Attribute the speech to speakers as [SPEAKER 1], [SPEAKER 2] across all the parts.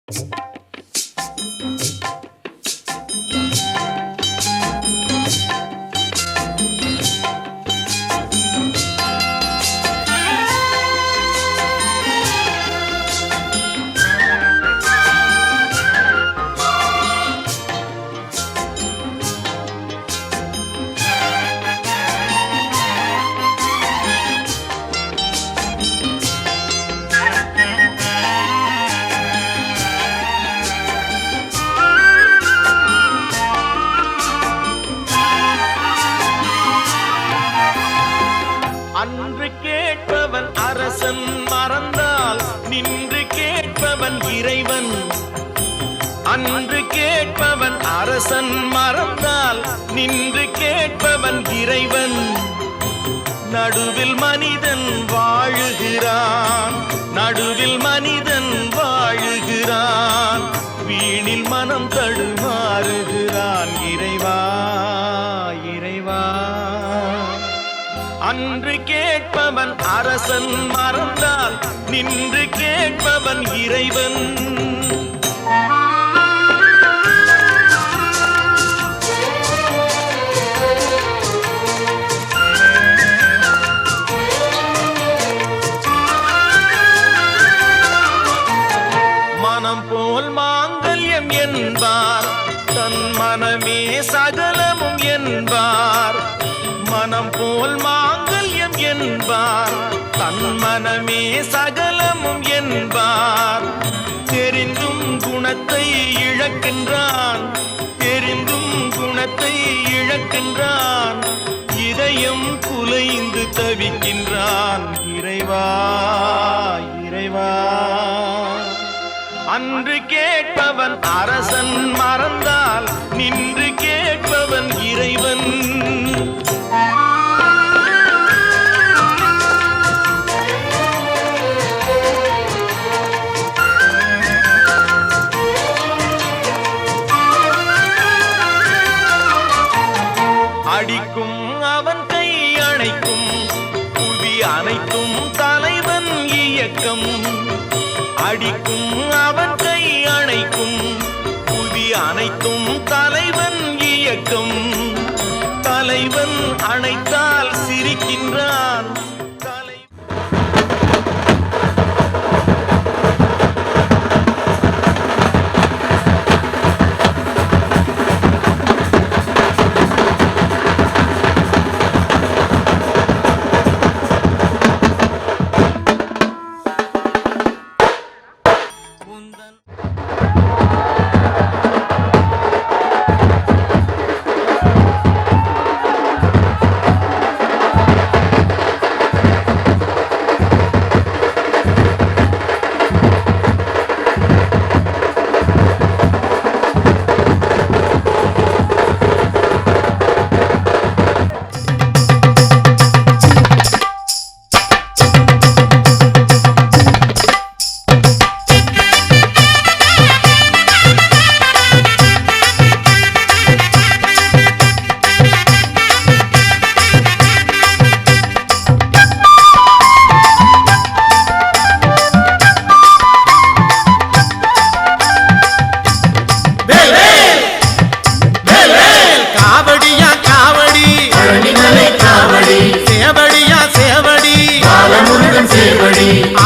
[SPEAKER 1] அன்று கேட்பவன் அரசன் மறந்தால் நின்று கேட்பவன் இறைவன். அன்று கேட்பவன் அரசன் மறந்தால் நின்று கேட்பவன் இறைவன். நடுவில் மனிதன் வாழுகிறான், நடுவில் மனிதன் வாழுகிறான். வீணில் மனம் தடுமாறுகிறான். இறைவா இறைவா. அன்று கேட்பவன் அரசன் மறந்தால் நின்று கேட்பவன் இறைவன். மனம் போல் மாங்கல்யம் என்பார், தன் மனமே சகலமும் என்பார். மனம் போல் மாங்கல்யம் என்பார், தன் மனமே சகலமும் என்பார். தெரிந்தும் குணத்தை இழக்கின்றான், தெரிந்தும் குணத்தை இழக்கின்றான். இதயம் குலைந்து தவிக்கின்றான். இறைவா இறைவா. அன்று கேட்பவன் அரசன் மறந்தால் நின்று கேட்பவன் இறைவன். அடிக்கும் அவன் கை அணைக்கும் புவி அனைத்தும் தலைவன் இயக்கம். அடிக்கும் அவன் கை அணைக்கும் புவி அனைத்தும் தலைவன் இயக்கம். தலைவன் அணைத்தால் சிரிக்கின்றான்.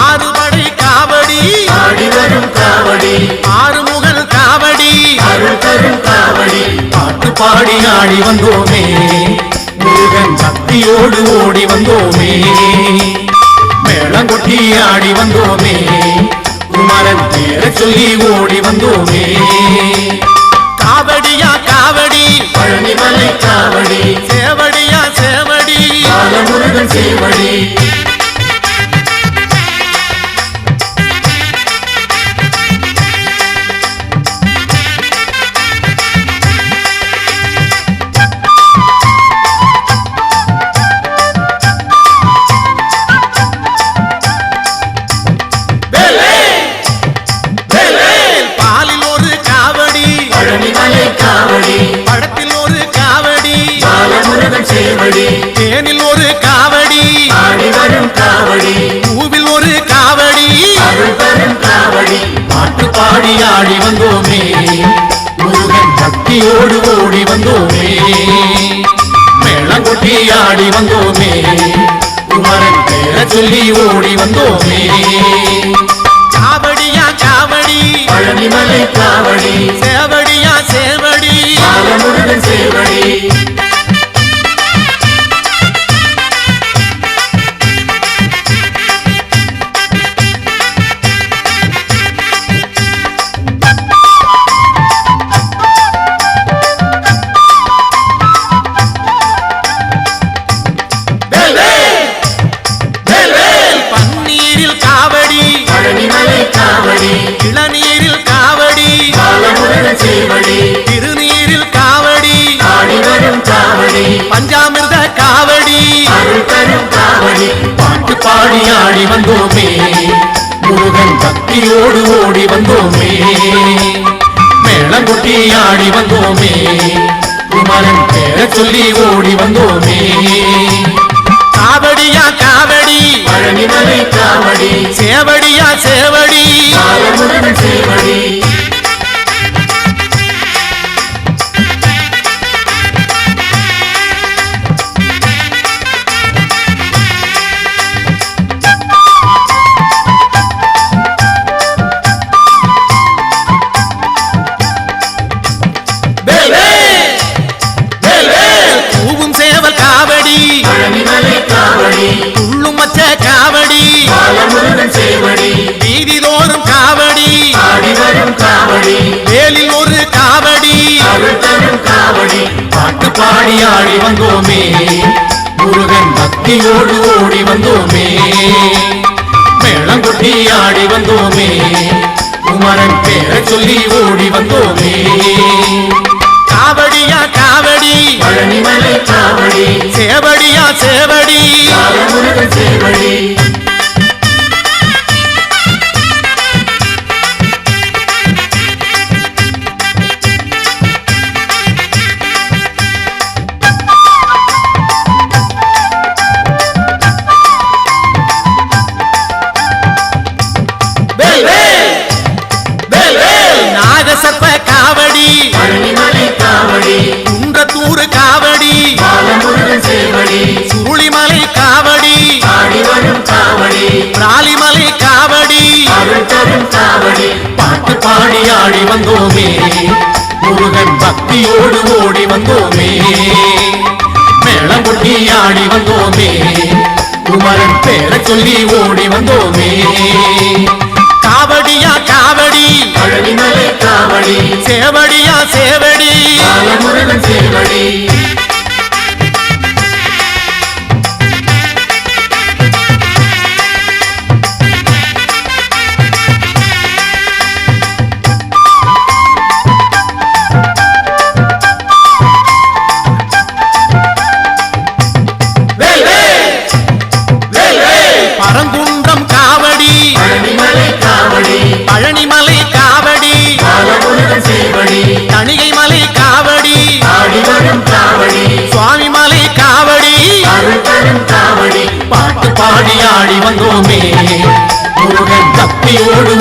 [SPEAKER 1] ஆறுபடை காவடி ஆடி வரும் காவடி, ஆறுமுகன் காவடி அருள் தரும் காவடி. பாட்டு பாடி ஆடி வந்தோமே, முருகன் சக்தியோடு ஓடி வந்தோமே. மேளங்கொட்டி ஆடி வந்தோமே, குமரன் பேர சொல்லி ஓடி வந்தோமே. காவடியா காவடி பழனிமலை காவடி, சேவடியா சேவடி முருகன் சேவடி. படத்தில் ஒரு காவடி பாலமுருகன் சேவடி, தேனில் ஒரு காவடி ஆடி வரும் காவடி, பூவில் ஒரு காவடி அருள் தரும் காவடி. பாட்டு பாடி ஆடி வந்தோமே முருகன் பக்தியோடு ஓடி வந்தோமே மேளம் கொட்டி ஆடி வந்தோமே குமரன் பேரை சொல்லி ஓடி வந்தோமே
[SPEAKER 2] காவடியா காவடி
[SPEAKER 1] பழனிமலை காவடி
[SPEAKER 2] சேவடியா சேவடி
[SPEAKER 1] பாலமுருகன் சேவடி
[SPEAKER 2] பன்னீரில் காவடி
[SPEAKER 1] பழனிமலை காவடி
[SPEAKER 2] இளநீரில் காவடி
[SPEAKER 1] பாலமுருகன் சேவடி
[SPEAKER 2] திருநீரில் காவடி
[SPEAKER 1] ஆடி வரும் காவடி
[SPEAKER 2] பஞ்சாமிர்த காவடி
[SPEAKER 1] அருள் தரும் காவடி பாட்டு பாடி ஆடி வந்தோமே முருகன் பக்தியோடு ஓடி வந்தோமே மேளம் கொட்டி ஆடி வந்தோமே குமரன் பேரை சொல்லி ஓடி வந்தோமே
[SPEAKER 2] காவடியா காவடி
[SPEAKER 1] பழனிமலை காவடி
[SPEAKER 2] சேவடியா சேவடி
[SPEAKER 1] பாலமுருகன் சேவடி
[SPEAKER 2] பூவும் சேவல் காவடி
[SPEAKER 1] பழனிமலை காவடி
[SPEAKER 2] உள்ளும் மச்ச காவடி
[SPEAKER 1] பாலமுருகன் சேவடி
[SPEAKER 2] வீதிதோறும் காவடி
[SPEAKER 1] ஆடி வரும் காவடி
[SPEAKER 2] வேலில் ஒரு காவடி
[SPEAKER 1] அருள் தரும் காவடி பாட்டு பாடி ஆடி வந்தோமே முருகன் பக்தியோடு ஓடி வந்தோமே மேளம் கொட்டி ஆடி வந்தோமே குமரன் பேரை சொல்லி ஓடி வந்தோமே
[SPEAKER 2] காவடியா காவடி
[SPEAKER 1] பழனிமலை காவடி
[SPEAKER 2] சேவடியா சேவடி
[SPEAKER 1] பாலமுருகன் சேவடி
[SPEAKER 2] நாகசர்ப்ப காவடி
[SPEAKER 1] பழனிமலை காவடி
[SPEAKER 2] குன்றத்தூர் காவடி
[SPEAKER 1] பாலமுருகன் சேவடி
[SPEAKER 2] சுருளிமலை காவடி
[SPEAKER 1] ஆடி வரும் காவடி
[SPEAKER 2] பிராலிமலை காவடி
[SPEAKER 1] அருள் தரும் காவடி பாட்டு பாடி ஆடி வந்தோமே முருகன் பக்தியோடு ஓடி வந்தோமே மேளம் கொட்டி ஆடி வந்தோமே குமரன் பேரை சொல்லி ஓடி வந்தோமே
[SPEAKER 2] காவடியா காவடி
[SPEAKER 1] பழனிமலை காவடி
[SPEAKER 2] சேவடியா சேவடி
[SPEAKER 1] பாலமுருகன் சேவடி
[SPEAKER 2] பரங்குன்றம் காவடி
[SPEAKER 1] பழனிமலை காவடி
[SPEAKER 2] பழனிமலை காவடி
[SPEAKER 1] பாலமுருகன் சேவடி
[SPEAKER 2] தணிகை மலை காவடி
[SPEAKER 1] ஆடி வரும் காவடி
[SPEAKER 2] சுவாமிமலை காவடி
[SPEAKER 1] அருள் தரும் காவடி பாட்டு பாடி ஆடி வந்தோமே முருகன் பக்தியோடு